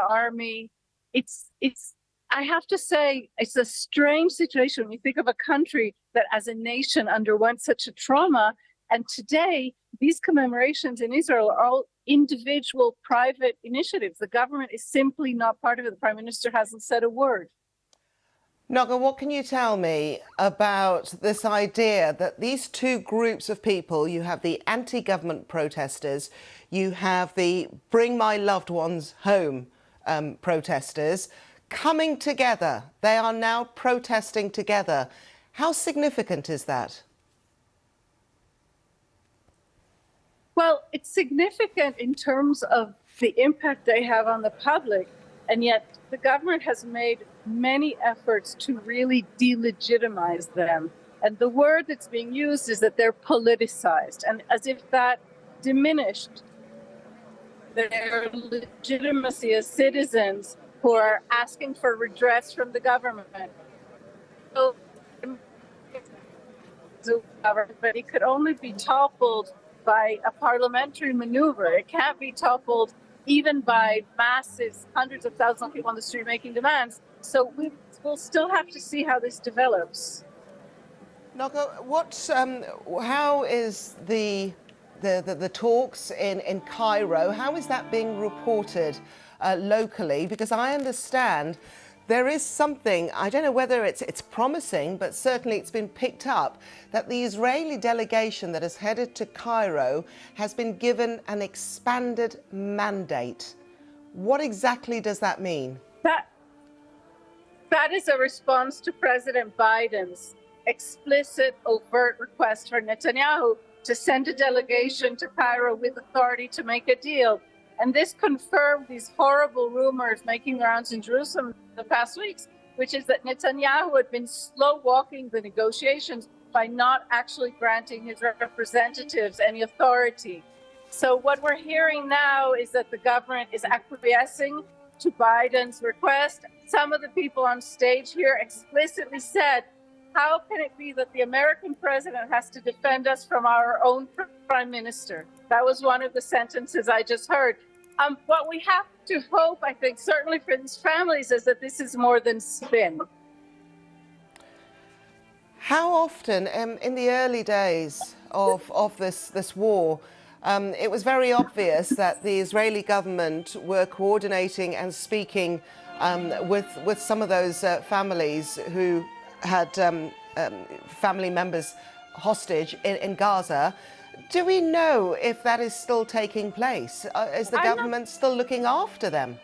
army. I have to say, it's a strange situation when you think of a country that as a nation underwent such a trauma. And today, these commemorations in Israel are all individual, private initiatives. The government is simply not part of it. The Prime Minister hasn't said a word. Naga, what can you tell me about this idea that these two groups of people, you have the anti-government protesters, you have the Bring My Loved Ones Home protesters, coming together? They are now protesting together. How significant is that? Well, it's significant in terms of the impact they have on the public, and yet the government has made many efforts to really delegitimize them. And the word that's being used is that they're politicized, and as if that diminished their legitimacy as citizens who are asking for redress from the government. So, but it could only be toppled by a parliamentary maneuver. It can't be toppled even by masses, hundreds of thousands of people on the street making demands. So we'll still have to see how this develops. Naga, how is the talks in Cairo, how is that being reported locally? Because I understand there is something, I don't know whether it's promising, but certainly it's been picked up that the Israeli delegation that has headed to Cairo has been given an expanded mandate. What exactly does that mean? That is a response to President Biden's explicit, overt request for Netanyahu to send a delegation to Cairo with authority to make a deal. And this confirmed these horrible rumors making the rounds in Jerusalem the past weeks, which is that Netanyahu had been slow walking the negotiations by not actually granting his representatives any authority. So what we're hearing now is that the government is acquiescing to Biden's request. Some of the people on stage here explicitly said, how can it be that the American president has to defend us from our own prime minister? That was one of the sentences I just heard. What we have to hope, I think, certainly for these families, is that this is more than spin. How often, in the early days of this war, it was very obvious that the Israeli government were coordinating and speaking with some of those families who had family members hostage in Gaza. Do we know if that is still taking place? Is the government still looking after them?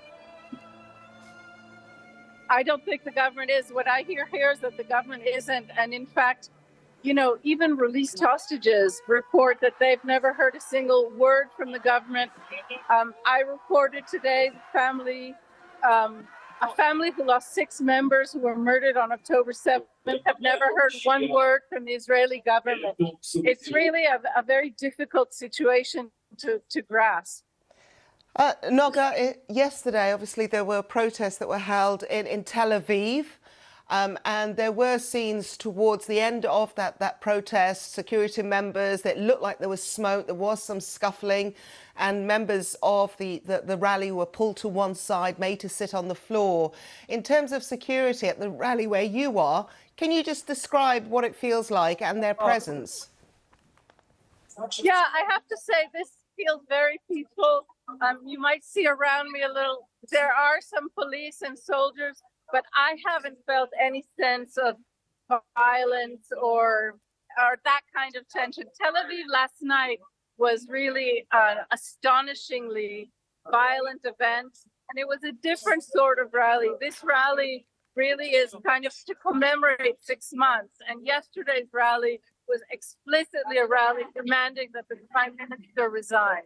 I don't think the government is. What I hear here is that the government isn't. And in fact, you know, even released hostages report that they've never heard a single word from the government. I reported today a family who lost 6 members who were murdered on October 7th have never heard one word from the Israeli government. It's really a very difficult situation to grasp. Naga, yesterday, obviously, there were protests that were held in Tel Aviv. And there were scenes towards the end of that protest, security members, that looked like there was smoke, there was some scuffling, and members of the rally were pulled to one side, made to sit on the floor. In terms of security at the rally where you are, can you just describe what it feels like and their presence? Yeah, I have to say this feels very peaceful. You might see around me a little, there are some police and soldiers, but I haven't felt any sense of violence or that kind of tension. Tel Aviv last night was really an astonishingly violent event, and it was a different sort of rally. This rally really is kind of to commemorate 6 months, and yesterday's rally was explicitly a rally demanding that the Prime Minister resign.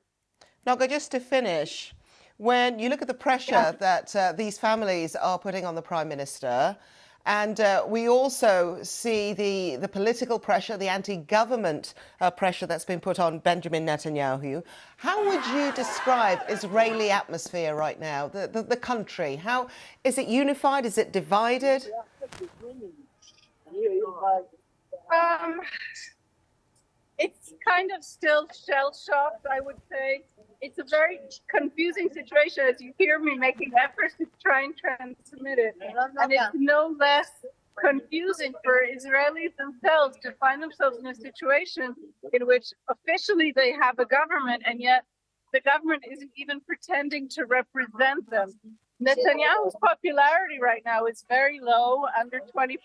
Naga, just to finish, when you look at the pressure that these families are putting on the Prime Minister, and we also see the political pressure, the anti-government pressure that's been put on Benjamin Netanyahu, how would you describe Israeli atmosphere right now, the country? How is it unified? Is it divided? It's kind of still shell-shocked, I would say. it's a very confusing situation as you hear me making efforts to try and transmit it. And it's no less confusing for Israelis themselves to find themselves in a situation in which officially they have a government and yet the government isn't even pretending to represent them. Netanyahu's popularity right now is very low, under 20%,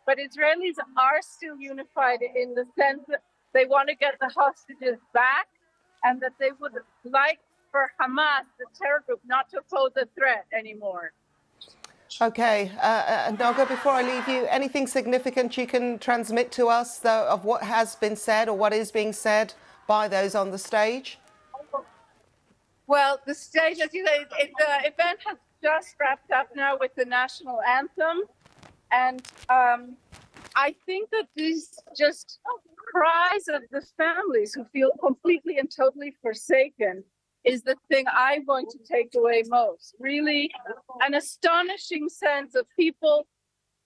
but Israelis are still unified in the sense that they want to get the hostages back and that they would like for Hamas, the terror group, not to pose a threat anymore. Okay, Noga, before I leave you, anything significant you can transmit to us though, of what has been said or what is being said by those on the stage? Well, the stage, as you say, the event has just wrapped up now with the national anthem. And I think that these just cries of the families who feel completely and totally forsaken is the thing I'm going to take away most. Really, an astonishing sense of people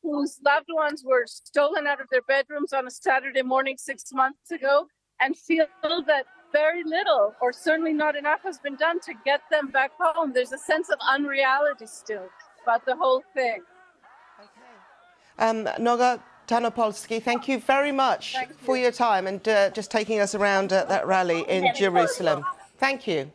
whose loved ones were stolen out of their bedrooms on a Saturday morning 6 months ago and feel that very little, or certainly not enough, has been done to get them back home. There's a sense of unreality still about the whole thing. Noga Tanopolsky, thank you very much for your time and just taking us around that rally in Jerusalem. Thank you.